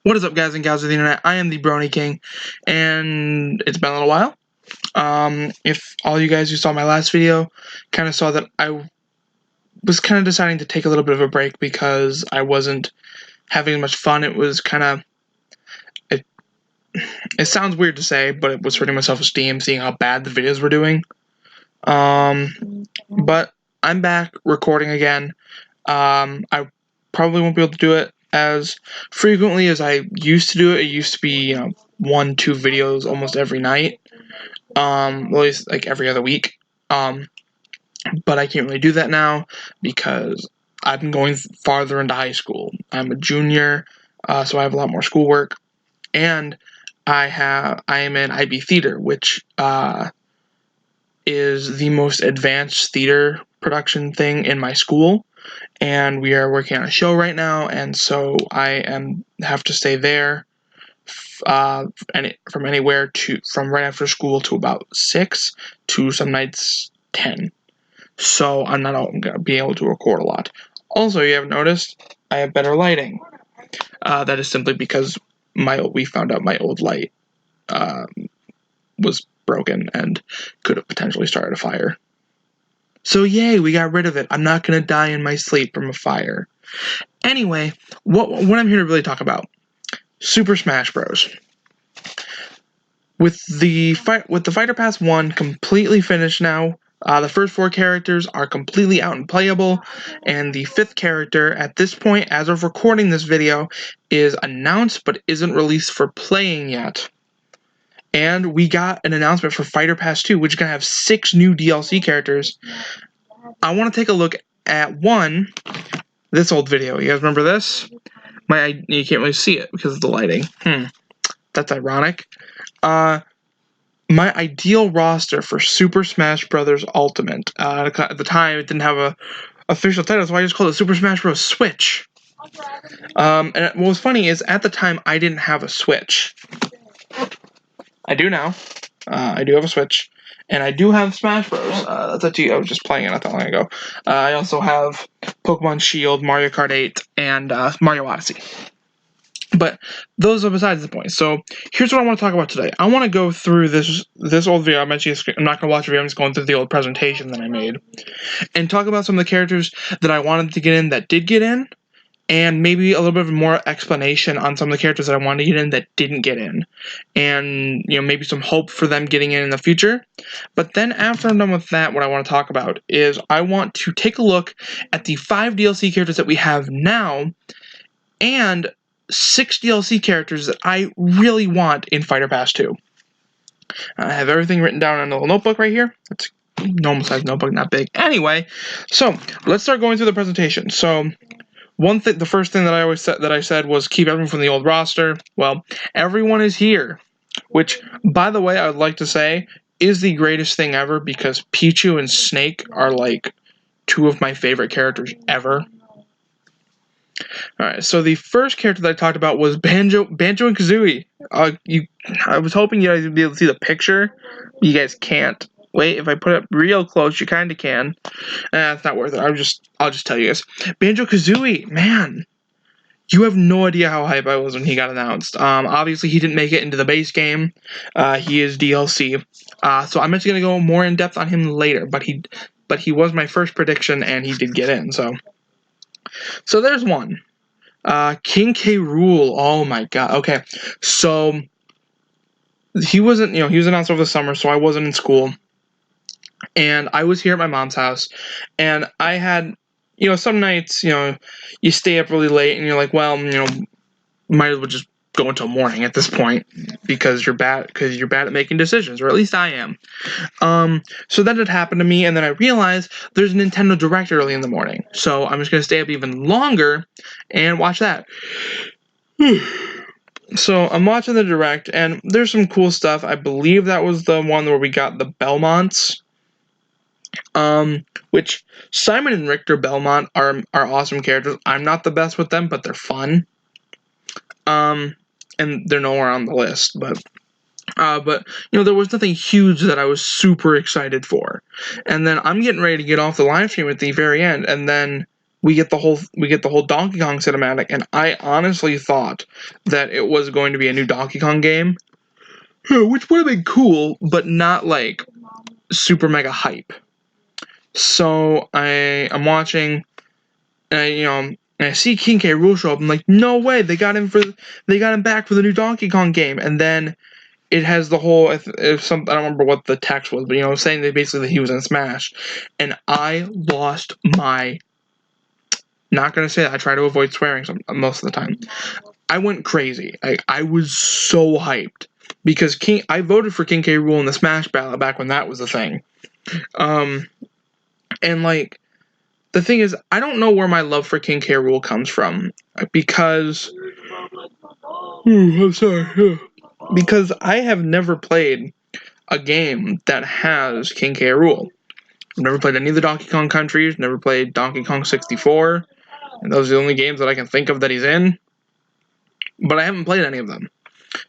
What is up, guys and gals of the internet? I am the Brony King, and it's been a little while. If all you guys who saw my last video kind of saw that I was kind of deciding to take a little bit of a break because I wasn't having as much fun. It was kind of, it sounds weird to say, but it was hurting my self-esteem seeing how bad the videos were doing. But I'm back recording again. I probably won't be able to do it as frequently as I used to do it. It used to be, 1-2 videos almost every night, at least like every other week. But I can't really do that now because I've been going farther into high school. I'm a junior, so I have a lot more schoolwork, and I am in IB theater, which is the most advanced theater production thing in my school. And we are working on a show right now, and so I have to stay there from right after school to about 6 to some nights 10. So I'm not going to be able to record a lot. Also, you haven't noticed, I have better lighting. That is simply because we found out my old light was broken and could have potentially started a fire. So yay, we got rid of it. I'm not going to die in my sleep from a fire. Anyway, what I'm here to really talk about, Super Smash Bros. With the Fighter Pass 1 completely finished now, the first 4 characters are completely out and playable, and the 5th character at this point, as of recording this video, is announced but isn't released for playing yet. And we got an announcement for Fighter Pass 2, which is going to have 6 new DLC characters. I want to take a look at this old video. You guys remember this? You can't really see it because of the lighting. That's ironic. My ideal roster for Super Smash Bros. Ultimate. At the time, it didn't have a official title, so I just called it Super Smash Bros. Switch. And what was funny is, at the time, I didn't have a Switch. I do now. I do have a Switch. And I do have Smash Bros. That's up to you. I was just playing it not that long ago. I also have Pokemon Shield, Mario Kart 8, and Mario Odyssey. But those are besides the point. So here's what I want to talk about today. I want to go through this old video. I'm not going to watch the video. I'm just going through the old presentation that I made and talk about some of the characters that I wanted to get in that did get in, and maybe a little bit of more explanation on some of the characters that I wanted to get in that didn't get in, and maybe some hope for them getting in the future. But then after I'm done with that, what I want to talk about is I want to take a look at the 5 DLC characters that we have now and 6 DLC characters that I really want in Fighter Pass 2. I have everything written down on a little notebook right here. It's a normal size notebook, not big. Anyway, so let's start going through the presentation. So the first thing that I said was keep everyone from the old roster. Well, everyone is here, which, by the way, I would like to say is the greatest thing ever because Pichu and Snake are like 2 of my favorite characters ever. Alright, so the first character that I talked about was Banjo and Kazooie. I was hoping you guys would be able to see the picture. You guys can't. Wait, if I put it real close, you kind of can. It's not worth it. I'll just tell you guys. Banjo Kazooie, man. You have no idea how hype I was when he got announced. Obviously, he didn't make it into the base game. He is DLC. So I'm actually going to go more in depth on him later. But he was my first prediction, and he did get in, So there's one. King K. Rool. Oh my god. Okay. So he was announced over the summer, so I wasn't in school. And I was here at my mom's house, and I had, some nights, you stay up really late and you're like, well, might as well just go until morning at this point because you're bad at making decisions, or at least I am. So that had happened to me, and then I realized there's a Nintendo Direct early in the morning, so I'm just gonna stay up even longer and watch that. So I'm watching the Direct, and there's some cool stuff. I believe that was the one where we got the Belmonts. Which Simon and Richter Belmont are awesome characters. I'm not the best with them, but they're fun. And they're nowhere on the list, but there was nothing huge that I was super excited for. And then I'm getting ready to get off the live stream at the very end, and then we get the whole Donkey Kong cinematic, and I honestly thought that it was going to be a new Donkey Kong game, which would have been cool, but not like super mega hype. So I'm watching, and I see King K. Rool show up. I'm like, no way, they got him back for the new Donkey Kong game, and then it has the whole, I don't remember what the text was, but saying that basically that he was in Smash, and I lost my. Not gonna say that. I try to avoid swearing most of the time. I went crazy. I was so hyped because I voted for King K. Rool in the Smash ballot back when that was a thing. And like the thing is, I don't know where my love for King K. Rool comes from because. I'm sorry. Because I have never played a game that has King K. Rool. I've never played any of the Donkey Kong countries. Never played Donkey Kong 64. And those are the only games that I can think of that he's in. But I haven't played any of them.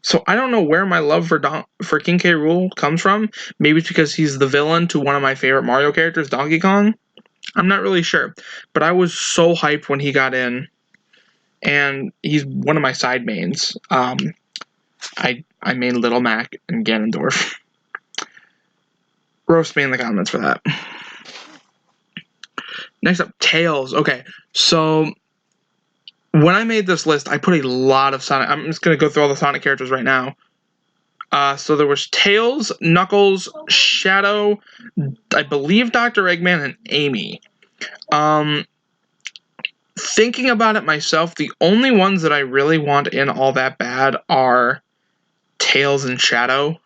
So I don't know where my love for King K. Rool comes from. Maybe it's because he's the villain to one of my favorite Mario characters, Donkey Kong. I'm not really sure. But I was so hyped when he got in. And he's one of my side mains. I main Little Mac and Ganondorf. Roast me in the comments for that. Next up, Tails. Okay, so when I made this list, I put a lot of Sonic. I'm just going to go through all the Sonic characters right now. So there was Tails, Knuckles, Shadow, I believe Dr. Eggman, and Amy. Thinking about it myself, the only ones that I really want in all that bad are Tails and Shadow.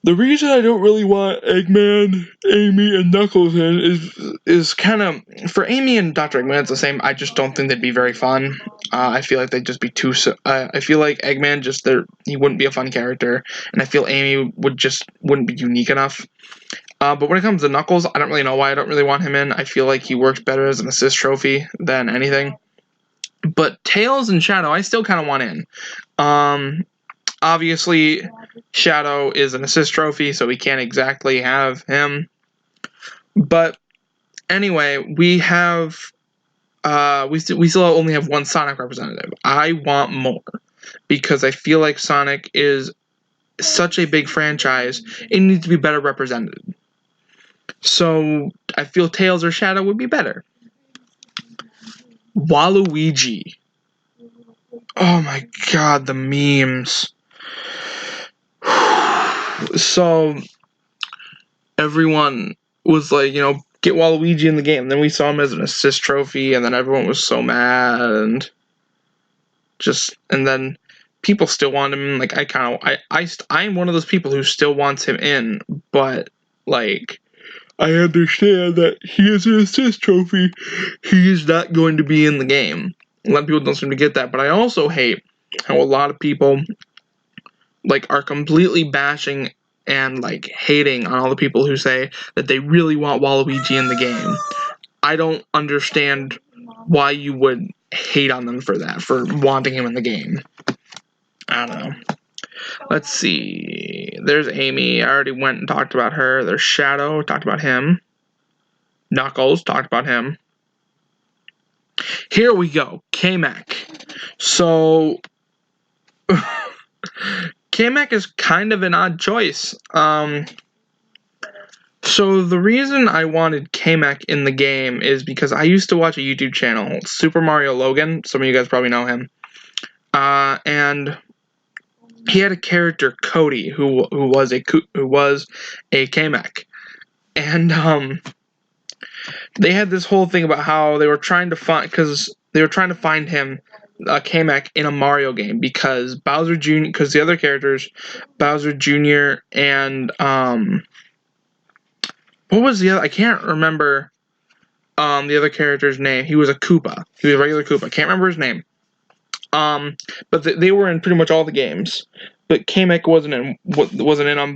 The reason I don't really want Eggman, Amy, and Knuckles in is kind of, for Amy and Dr. Eggman, it's the same. I just don't think they'd be very fun. I feel like they'd just be too. I feel like Eggman he wouldn't be a fun character, and I feel Amy wouldn't be unique enough. But when it comes to Knuckles, I don't really know why I don't really want him in. I feel like he works better as an assist trophy than anything. But Tails and Shadow, I still kind of want in. Obviously, Shadow is an assist trophy, so we can't exactly have him. But anyway, we have we still only have one Sonic representative. I want more because I feel like Sonic is such a big franchise; it needs to be better represented. So I feel Tails or Shadow would be better. Waluigi. Oh my god, the memes. So everyone was like, get Waluigi in the game. Then we saw him as an assist trophy, and then everyone was so mad, and then people still want him. Like I'm one of those people who still wants him in, but like I understand that he is an assist trophy. He is not going to be in the game. A lot of people don't seem to get that, but I also hate how a lot of people are completely bashing and hating on all the people who say that they really want Waluigi in the game. I don't understand why you would hate on them for that, for wanting him in the game. I don't know. Let's see. There's Amy. I already went and talked about her. There's Shadow. Talked about him. Knuckles. Talked about him. Here we go. K-Mac. So K-Mac is kind of an odd choice. So the reason I wanted K-Mac in the game is because I used to watch a YouTube channel, Super Mario Logan. Some of you guys probably know him. And he had a character, Cody, who was a K-Mac. And they had this whole thing about how they were trying to find him a K-Mac in a Mario game because Bowser Jr. because the other characters, Bowser Jr. and what was the other? I can't remember the other character's name. He was a Koopa. He was a regular Koopa. Can't remember his name. But they were in pretty much all the games. But K-Mac wasn't in them.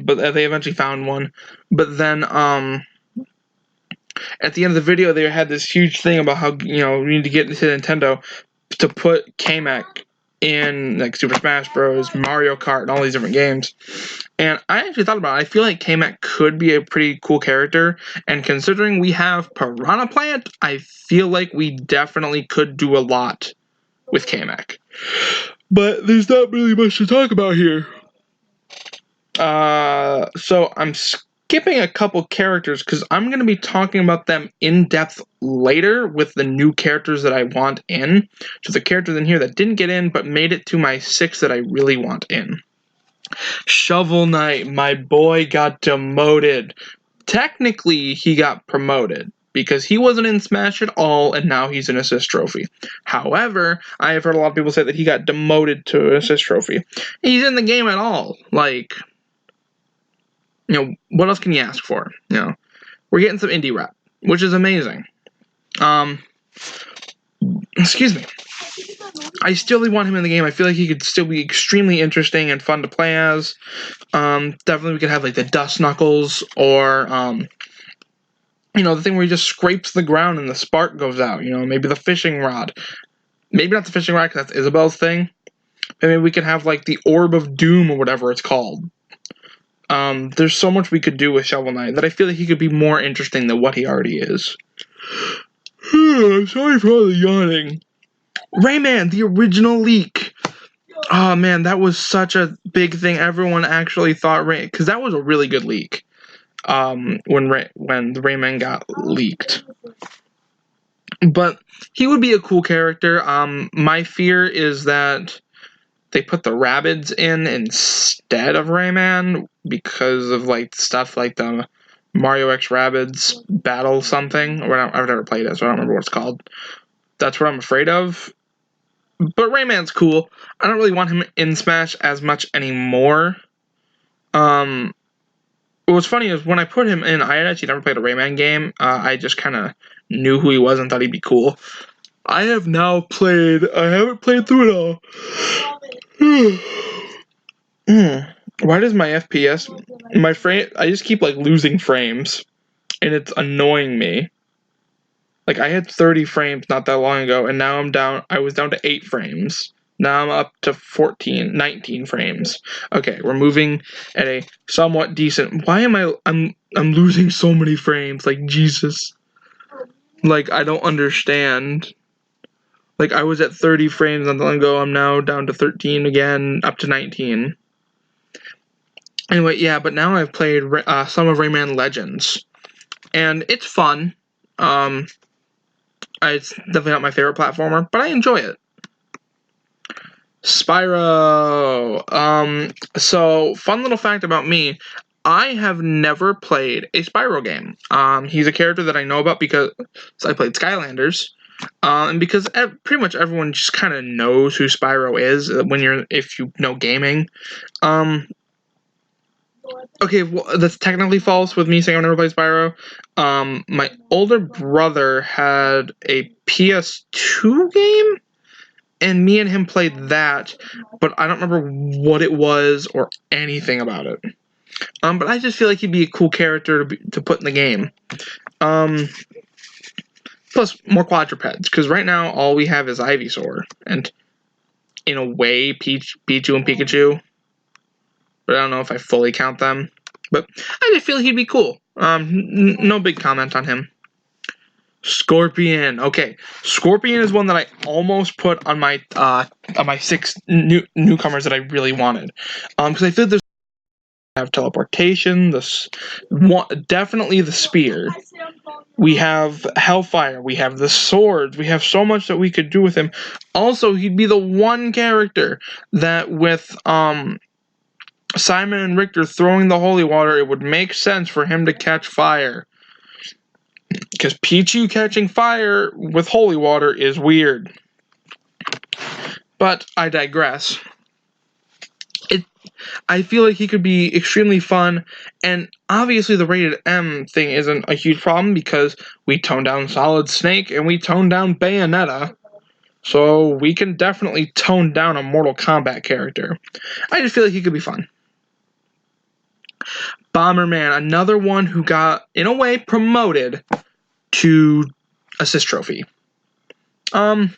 But they eventually found one. But then at the end of the video, they had this huge thing about how we need to get into Nintendo to put K-Mac in like Super Smash Bros, Mario Kart, and all these different games. And I actually thought about it. I feel like K-Mac could be a pretty cool character, and considering we have Piranha Plant, I feel like we definitely could do a lot with K-Mac. But there's not really much to talk about here. So I'm skipping a couple characters because I'm going to be talking about them in depth later with the new characters that I want in. So the characters in here that didn't get in but made it to my 6 that I really want in. Shovel Knight, my boy, got demoted. Technically, he got promoted because he wasn't in Smash at all, and now he's an assist trophy. However, I have heard a lot of people say that he got demoted to an assist trophy. He's in the game at all. Like, you know, what else can you ask for? You know, we're getting some indie rap, which is amazing. Excuse me. I still want him in the game. I feel like he could still be extremely interesting and fun to play as. Definitely we could have like the Dust Knuckles or, you know, the thing where he just scrapes the ground and the spark goes out. You know, maybe the fishing rod. Maybe not the fishing rod because that's Isabel's thing. But maybe we could have like the Orb of Doom or whatever it's called. There's so much we could do with Shovel Knight that I feel like he could be more interesting than what he already is. I'm sorry for all the yawning. Rayman, the original leak. Oh man, that was such a big thing. Everyone actually thought because that was a really good leak. When the Rayman got leaked. But he would be a cool character. My fear is that they put the Rabbids in instead of Rayman because of like stuff like the Mario X Rabbids Battle something. I've never played it, so I don't remember what it's called. That's what I'm afraid of. But Rayman's cool. I don't really want him in Smash as much anymore. What's funny is when I put him in, I had actually never played a Rayman game. I just kind of knew who he was and thought he'd be cool. I haven't played through it all. Why does my FPS, I just keep like losing frames, and it's annoying me. Like I had 30 frames not that long ago, and now I was down to 8 frames. Now I'm up to 19 frames. Okay, we're moving at a somewhat decent. Why am I'm losing so many frames? Like Jesus. Like I don't understand. Like I was at 30 frames not that long ago. I'm now down to 13 again, up to 19. Anyway, yeah, but now I've played some of Rayman Legends, and it's fun. It's definitely not my favorite platformer, but I enjoy it. Spyro. So fun little fact about me, I have never played a Spyro game. He's a character that I know about because I played Skylanders. And because pretty much everyone just kind of knows who Spyro is if you know gaming. Okay, well, that's technically false with me saying I've never played Spyro. My older brother had a PS2 game, and me and him played that, but I don't remember what it was or anything about it. But I just feel like he'd be a cool character to put in the game. Plus, more quadrupeds, because right now all we have is Ivysaur, and in a way, Pichu and Pikachu. But I don't know if I fully count them. But I just feel he'd be cool. No big comment on him. Scorpion. Okay, Scorpion is one that I almost put on my 6 newcomers that I really wanted. Because I feel there's have teleportation. Definitely the spear. We have Hellfire. We have the swords. We have so much that we could do with him. Also, he'd be the one character that with Simon and Richter throwing the holy water, it would make sense for him to catch fire. Because Pichu catching fire with holy water is weird. But I digress. I feel like he could be extremely fun, and obviously the rated M thing isn't a huge problem because we toned down Solid Snake and we toned down Bayonetta. So we can definitely tone down a Mortal Kombat character. I just feel like he could be fun. Bomberman, another one who got, in a way, promoted to Assist Trophy. I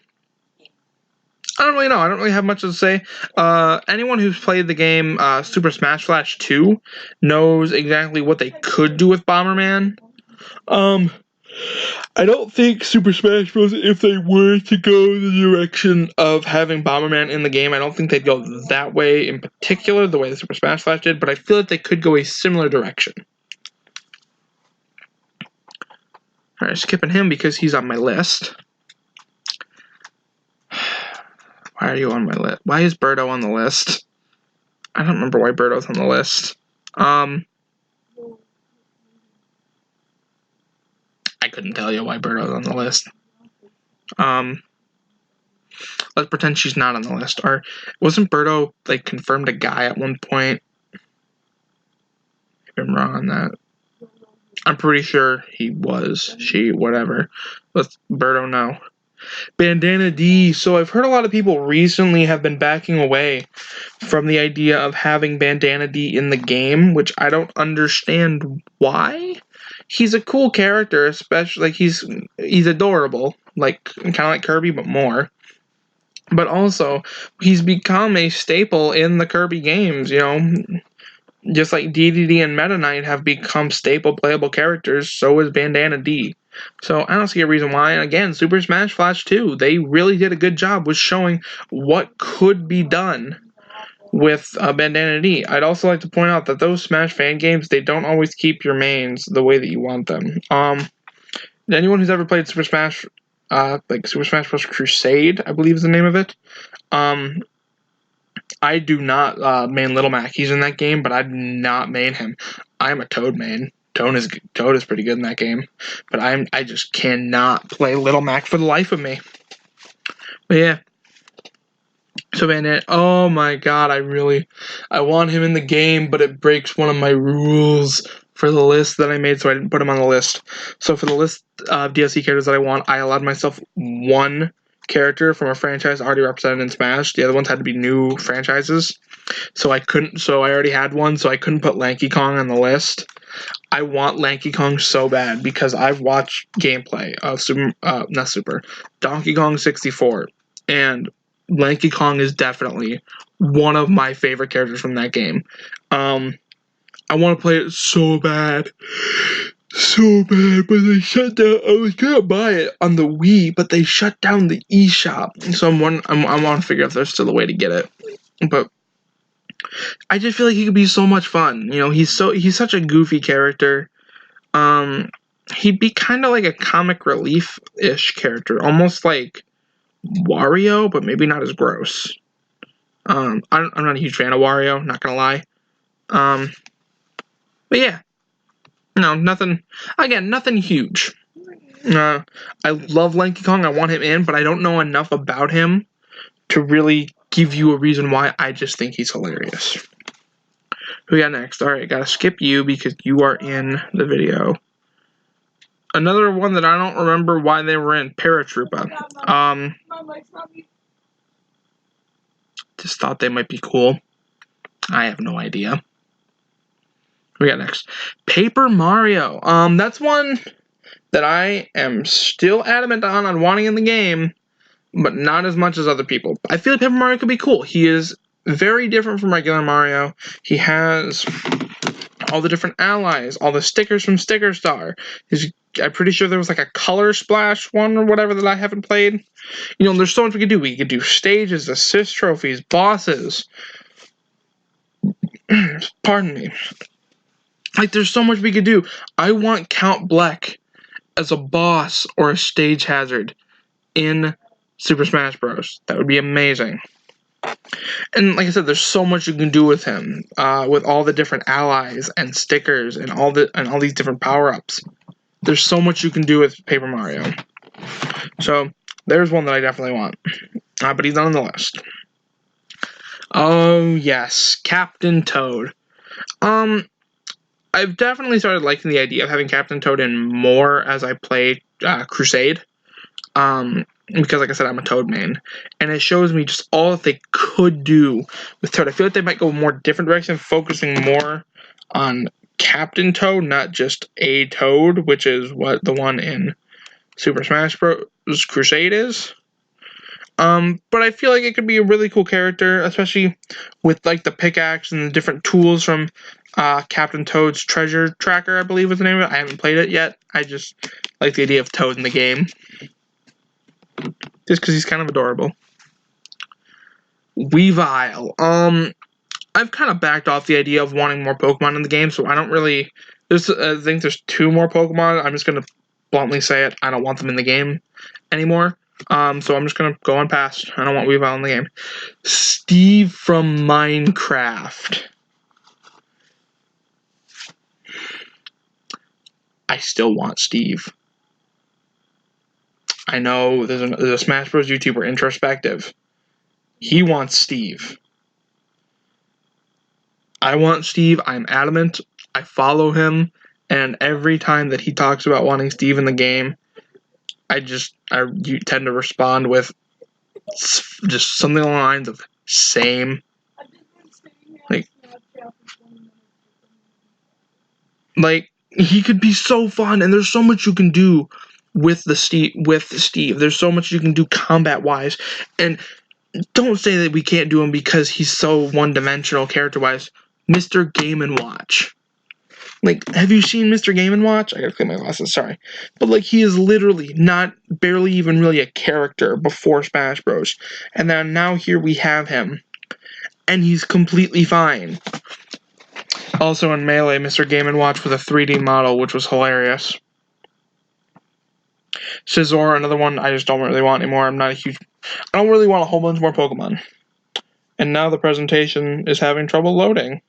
I don't really know. I don't really have much to say. Anyone who's played the game Super Smash Flash 2 knows exactly what they could do with Bomberman. I don't think Super Smash Bros., if they were to go the direction of having Bomberman in the game, I don't think they'd go that way in particular, the way the Super Smash Flash did, but I feel like they could go a similar direction. Alright, skipping him because he's on my list. Why are you on my list? Why is Birdo on the list? I don't remember why Birdo's on the list. I couldn't tell you why Birdo's on the list. Let's pretend she's not on the list. Or wasn't Birdo like confirmed a guy at one point? If I'm wrong on that. I'm pretty sure he was. She, whatever. Let's Birdo know. Bandana D. So I've heard a lot of people recently have been backing away from the idea of having Bandana D in the game, which I don't understand why. He's a cool character, especially like he's adorable, like kind of like Kirby, but more. But also, he's become a staple in the Kirby games. You know, just like DDD and Meta Knight have become staple playable characters, so is Bandana D. So I don't see a reason why. And again, Super Smash Flash 2, they really did a good job with showing what could be done with Bandana D. I'd also like to point out that those Smash fan games, they don't always keep your mains the way that you want them. Anyone who's ever played Super Smash, like Super Smash Bros. Crusade, I believe is the name of it. I do not main Little Mac. He's in that game, but I do not main him. I'm a Toad main. Toad is pretty good in that game, but I just cannot play Little Mac for the life of me. But yeah. So Bandit, oh my god, I want him in the game, but it breaks one of my rules for the list that I made, so I didn't put him on the list. So for the list of DLC characters that I want, I allowed myself one character from a franchise already represented in Smash. The other ones had to be new franchises. So I already had one, so I couldn't put Lanky Kong on the list. I want Lanky Kong so bad because I've watched gameplay of Donkey Kong 64, and Lanky Kong is definitely one of my favorite characters from that game. I want to play it so bad, but they shut down. I was gonna buy it on the Wii, but they shut down the eShop. So I want to figure out if there's still a way to get it. But I just feel like he could be so much fun. You know, he's such a goofy character. He'd be kind of like a comic relief-ish character, almost like Wario, but maybe not as gross. I'm not a huge fan of Wario, not gonna lie. But yeah, no, nothing huge. I love Lanky Kong. I want him in, but I don't know enough about him to really give you a reason why. I just think he's hilarious. Who we got next? Alright, gotta skip you because you are in the video. Another one that I don't remember why they were in, Paratroopa. Just thought they might be cool. I have no idea. Who we got next? Paper Mario. That's one that I am still adamant on wanting in the game, but not as much as other people. I feel like Paper Mario could be cool. He is very different from regular Mario. He has all the different allies, all the stickers from Sticker Star. I'm pretty sure there was like a Color Splash one or whatever that I haven't played. You know, there's so much we could do. We could do stages, assist trophies, bosses. Pardon me. Like, there's so much we could do. I want Count Bleck as a boss or a stage hazard in Super Smash Bros. That would be amazing. And like I said, there's so much you can do with him, with all the different allies and stickers and all these different power-ups. There's so much you can do with Paper Mario. So there's one that I definitely want, but he's not on the list. Oh yes, Captain Toad. I've definitely started liking the idea of having Captain Toad in more as I play Crusade. Because, like I said, I'm a Toad main. And it shows me just all that they could do with Toad. I feel like they might go a more different direction, focusing more on Captain Toad, not just a Toad, which is what the one in Super Smash Bros. Crusade is. But I feel like it could be a really cool character, especially with like the pickaxe and the different tools from Captain Toad's Treasure Tracker, I believe was the name of it. I haven't played it yet. I just like the idea of Toad in the game. Just because he's kind of adorable. Weavile. I've kind of backed off the idea of wanting more Pokemon in the game, so I don't really... I think there's 2 more Pokemon. I'm just going to bluntly say it. I don't want them in the game anymore. So I'm just going to go on past. I don't want Weavile in the game. Steve from Minecraft. I still want Steve. I know there's a Smash Bros. YouTuber, Introspective. He wants Steve. I want Steve. I'm adamant. I follow him, and every time that he talks about wanting Steve in the game, I tend to respond with just something along the lines of same. Like he could be so fun, and there's so much you can do with Steve. There's so much you can do combat-wise, and don't say that we can't do him because he's so one-dimensional character-wise. Mr. Game & Watch. Like, have you seen Mr. Game & Watch? I gotta clean my glasses, sorry. But, like, he is literally barely even really a character before Smash Bros. And then now here we have him. And he's completely fine. Also in Melee, Mr. Game & Watch with a 3D model, which was hilarious. Scizor, another one I just don't really want anymore. I don't really want a whole bunch more Pokemon. And now the presentation is having trouble loading.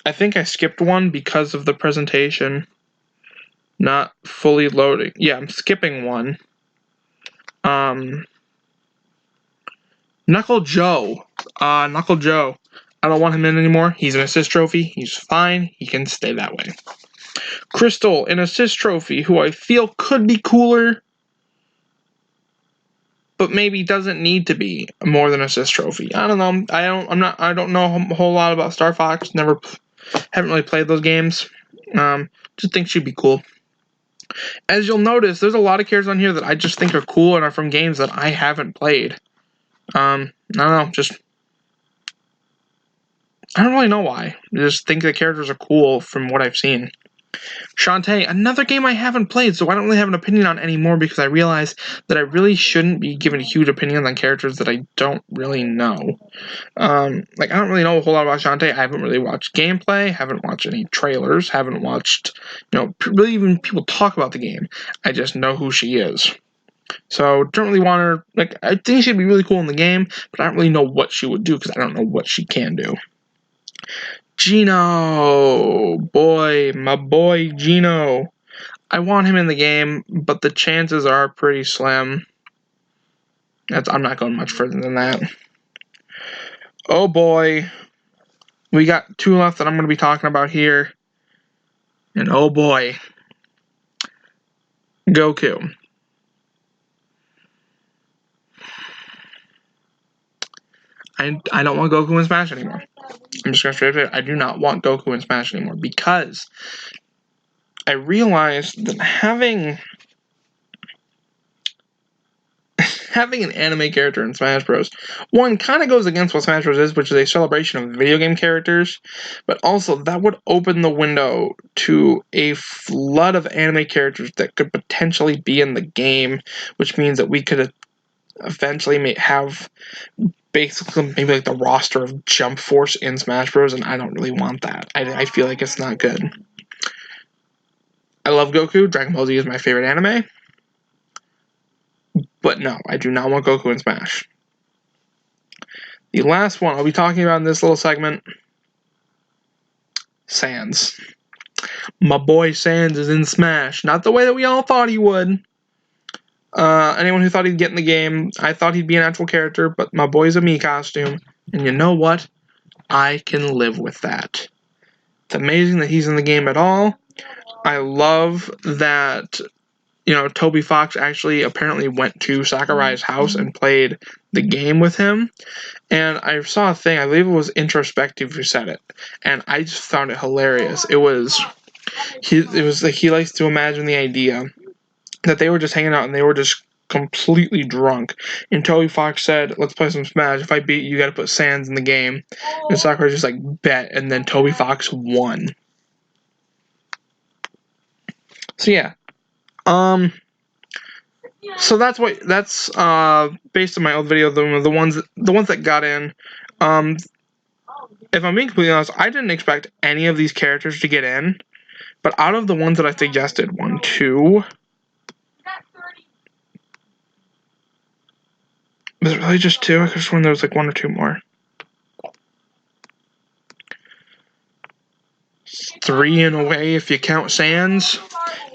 I think I skipped one because of the presentation not fully loading. Yeah, I'm skipping one. Knuckle Joe. Knuckle Joe. I don't want him in anymore. He's an assist trophy. He's fine. He can stay that way. Crystal, an assist trophy, who I feel could be cooler, but maybe doesn't need to be more than assist trophy. I don't know. I don't know a whole lot about Star Fox. Haven't really played those games. Just think she'd be cool. As you'll notice, there's a lot of characters on here that I just think are cool and are from games that I haven't played. I don't know, I don't really know why. I just think the characters are cool from what I've seen. Shantae, another game I haven't played, so I don't really have an opinion on anymore because I realize that I really shouldn't be giving huge opinions on characters that I don't really know. I don't really know a whole lot about Shantae. I haven't really watched gameplay, haven't watched any trailers, haven't watched, really even people talk about the game. I just know who she is. So, don't really want her, I think she'd be really cool in the game, but I don't really know what she would do because I don't know what she can do. Gino, my boy Gino. I want him in the game, but the chances are pretty slim. I'm not going much further than that. Oh boy. We got 2 left that I'm going to be talking about here. And oh boy. Goku. I don't want Goku in Smash anymore. I'm just going to straight up say I do not want Goku in Smash anymore because I realized that having an anime character in Smash Bros. One kind of goes against what Smash Bros. Is, which is a celebration of video game characters, but also that would open the window to a flood of anime characters that could potentially be in the game, which means that we could eventually have basically maybe like the roster of Jump Force in Smash Bros. And I don't really want that. I feel like it's not good. I love Goku. Dragon Ball Z is my favorite anime. But no, I do not want Goku in Smash. The last one I'll be talking about in this little segment, Sans. My boy Sans is in Smash. Not the way that we all thought he would. Anyone who thought he'd get in the game, I thought he'd be an actual character, but my boy's a Mii costume. And you know what? I can live with that. It's amazing that he's in the game at all. I love that, Toby Fox actually apparently went to Sakurai's house and played the game with him. And I saw a thing, I believe it was Introspective who said it, and I just found it hilarious. It was, it was like he likes to imagine the idea that they were just hanging out and they were just completely drunk. And Toby Fox said, "Let's play some Smash. If I beat you, you got to put Sans in the game." And Sakura just like bet, and then Toby Fox won. So yeah, so that's based on my old video. The ones that got in. If I'm being completely honest, I didn't expect any of these characters to get in, but out of the ones that I suggested, 1, 2. Was it really just 2? I could have sworn there was like 1 or 2 more. 3 in a way if you count Sans.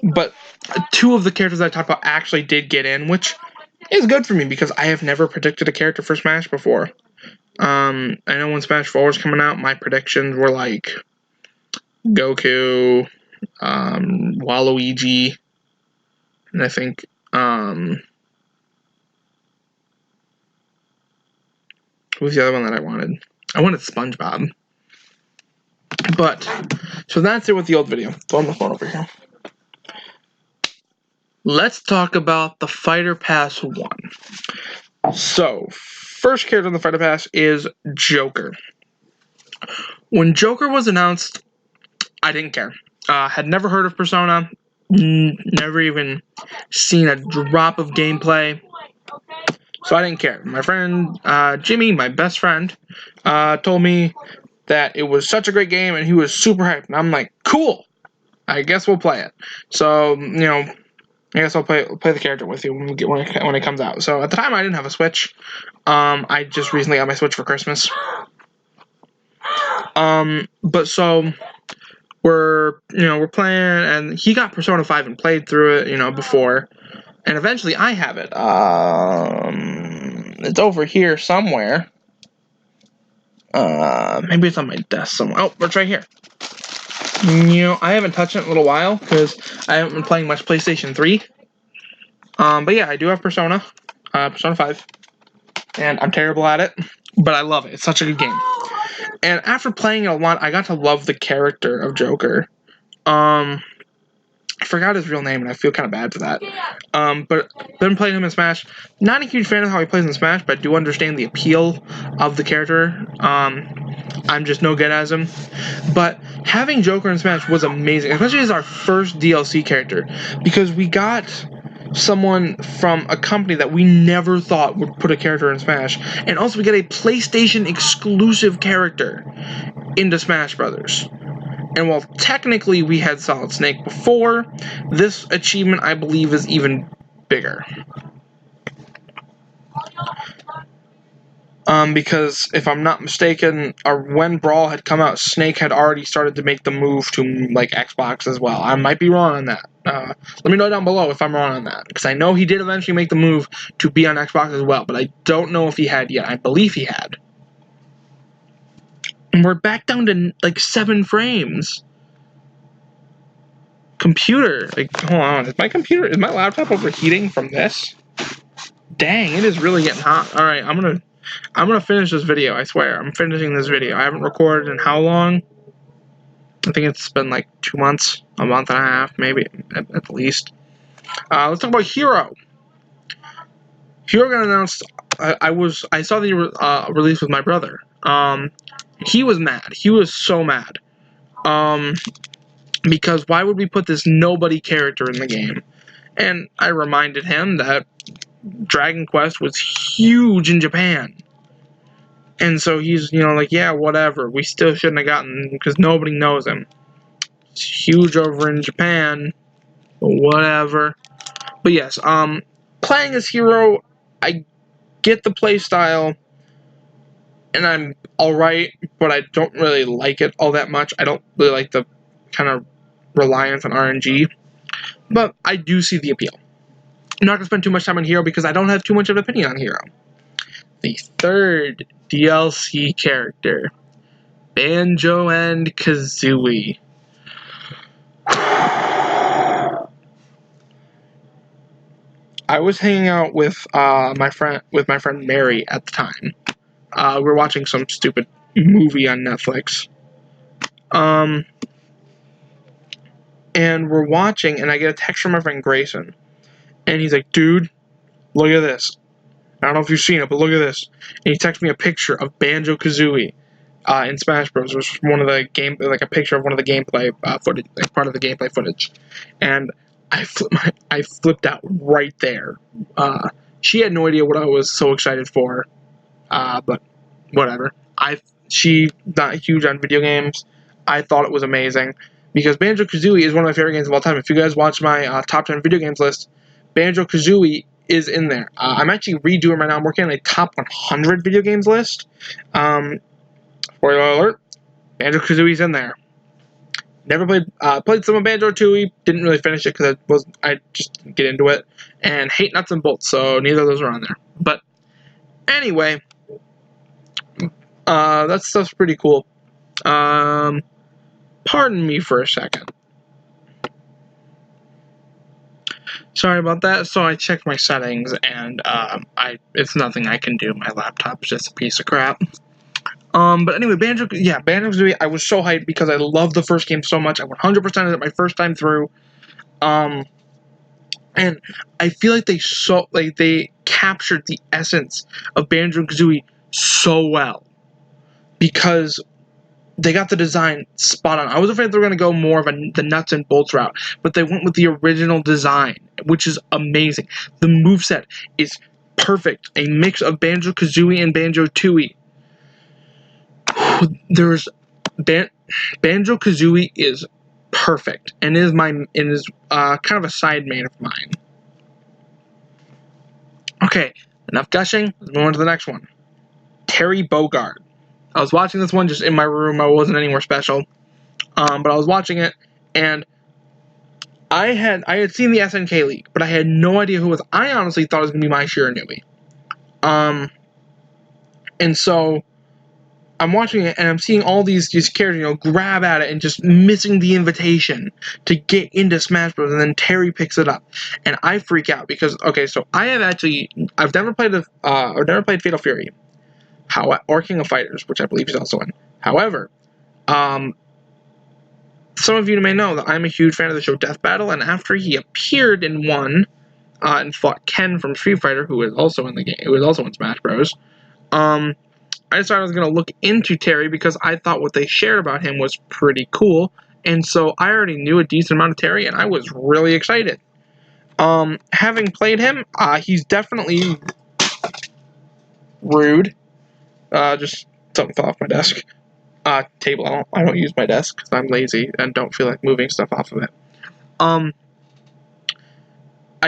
But 2 of the characters I talked about actually did get in, which is good for me because I have never predicted a character for Smash before. I know when Smash 4 was coming out, my predictions were like Goku, Waluigi, and I think who was the other one that I wanted? I wanted SpongeBob. But, so that's it with the old video. Throw my phone over here. Let's talk about the Fighter Pass 1. So, first character on the Fighter Pass is Joker. When Joker was announced, I didn't care. Had never heard of Persona, never even seen a drop of gameplay, so I didn't care. My friend Jimmy, my best friend, told me that it was such a great game and he was super hyped, and I'm like, cool, I guess we'll play it. So, I guess I'll play the character with you when it comes out. So at the time I didn't have a Switch. I just recently got my Switch for Christmas. But so we're playing, and he got Persona 5 and played through it, before, and eventually I have it. It's over here somewhere. Maybe it's on my desk somewhere. Oh, it's right here. I haven't touched it in a little while because I haven't been playing much PlayStation 3. But yeah, I do have Persona 5, and I'm terrible at it, but I love it. It's such a good game. And after playing it a lot, I got to love the character of Joker. I forgot his real name, and I feel kind of bad for that. But then playing him in Smash, not a huge fan of how he plays in Smash, but I do understand the appeal of the character. I'm just no good as him. But having Joker in Smash was amazing, especially as our first DLC character, because we got someone from a company that we never thought would put a character in Smash, and also we get a PlayStation exclusive character into Smash Brothers. And while technically we had Solid Snake before, this achievement, I believe, is even bigger. Because if I'm not mistaken, when Brawl had come out, Snake had already started to make the move to like Xbox as well. I might be wrong on that. Let me know down below if I'm wrong on that, because I know he did eventually make the move to be on Xbox as well, but I don't know if he had yet. I believe he had. And we're back down to like 7 frames. Computer, like, hold on, is my laptop overheating from this? Dang, it is really getting hot. Alright, I'm gonna finish this video, I swear. I'm finishing this video. I haven't recorded in how long? I think it's been like 2 months, a month and a half, maybe, at least. Let's talk about Hero. Hero got announced, I saw the release with my brother. He was mad. He was so mad. Because why would we put this nobody character in the game? And I reminded him that Dragon Quest was huge in Japan. And so he's, like, yeah, whatever. We still shouldn't have gotten, because nobody knows him. It's huge over in Japan, but whatever. But yes, playing as Hero, I get the playstyle, and I'm alright, but I don't really like it all that much. I don't really like the kind of reliance on RNG, but I do see the appeal. I'm not going to spend too much time on Hero because I don't have too much of an opinion on Hero. The third DLC character, Banjo and Kazooie. I was hanging out with my friend Mary at the time. We were watching some stupid movie on Netflix. and we're watching, and I get a text from my friend Grayson, and he's like, "Dude, look at this. I don't know if you've seen it, but look at this." And he texted me a picture of Banjo-Kazooie in Smash Bros. Which was one of the game, like a picture of one of the gameplay footage, like part of the gameplay footage, and I flipped out right there. She had no idea what I was so excited for, but whatever. She's not huge on video games. I thought it was amazing because Banjo-Kazooie is one of my favorite games of all time. If you guys watch my top 10 video games list, Banjo-Kazooie is in there. I'm actually redoing right now. I'm working on a top 100 video games list. Spoiler alert, Banjo-Kazooie's in there. Never played some of Banjo-Tooie. Didn't really finish it because I just didn't get into it. And hate Nuts and Bolts, so neither of those are on there. But anyway, that stuff's pretty cool. Pardon me for a second. Sorry about that. So I checked my settings, and it's nothing I can do. My laptop's just a piece of crap. But anyway, Banjo-Kazooie, I was so hyped because I loved the first game so much. I 100%ed it my first time through. And I feel like they captured the essence of Banjo-Kazooie so well because they got the design spot on. I was afraid they were going to go more of the nuts and bolts route, but they went with the original design, which is amazing. The moveset is perfect, a mix of Banjo-Kazooie and Banjo-Tooie. Banjo-Kazooie is perfect, and is kind of a side main of mine. Okay, enough gushing. Let's move on to the next one. Terry Bogard. I was watching this one just in my room. I wasn't anywhere special, but I was watching it, and I had seen the SNK leak, but I had no idea who it was. I honestly thought it was gonna be Mai Shiranui. And so I'm watching it, and I'm seeing all these characters, grab at it and just missing the invitation to get into Smash Bros. And then Terry picks it up, and I freak out because so I've never played Fatal Fury, or King of Fighters, which I believe he's also in. However, some of you may know that I'm a huge fan of the show Death Battle, and after he appeared in one and fought Ken from Street Fighter, who is also in the game, who is also in Smash Bros. I decided I was going to look into Terry because I thought what they shared about him was pretty cool, and so I already knew a decent amount of Terry, and I was really excited. Having played him, he's definitely rude. Just something fell off my desk. Table. I don't use my desk because I'm lazy and don't feel like moving stuff off of it. I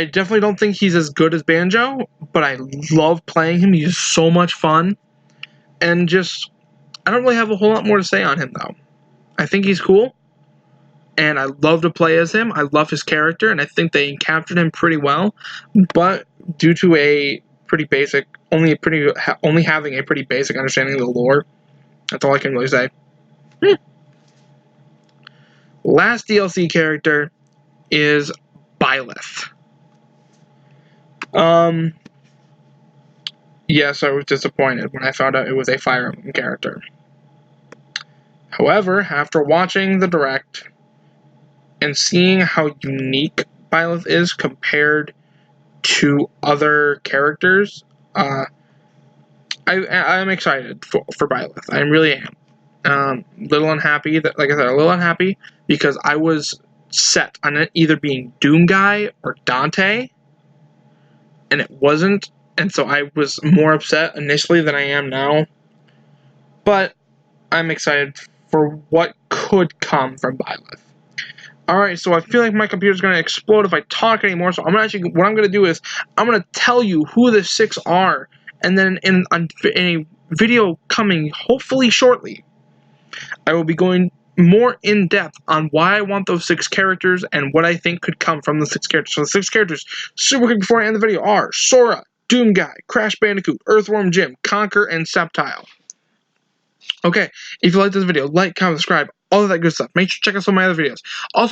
definitely don't think he's as good as Banjo, but I love playing him. He's so much fun. And I don't really have a whole lot more to say on him, though. I think he's cool, and I love to play as him. I love his character, and I think they captured him pretty well. But due to only having a pretty basic understanding of the lore, that's all I can really say. Last DLC character is Byleth. Yes, I was disappointed when I found out it was a Fire Emblem character. However, after watching the Direct and seeing how unique Byleth is compared to other characters, I'm excited for Byleth. I really am. Little unhappy because I was set on it either being Doomguy or Dante, and it wasn't. And so I was more upset initially than I am now. But I'm excited for what could come from Byleth. Alright, so I feel like my computer's going to explode if I talk anymore. So what I'm going to do is I'm going to tell you who the 6 are. And then in a video coming hopefully shortly, I will be going more in depth on why I want those 6 characters and what I think could come from the 6 characters. So the 6 characters, super quick before I end the video, are Sora, Doomguy, Crash Bandicoot, Earthworm Jim, Conker, and Sceptile. Okay, if you like this video, like, comment, subscribe, all of that good stuff. Make sure to check out some of my other videos. Also,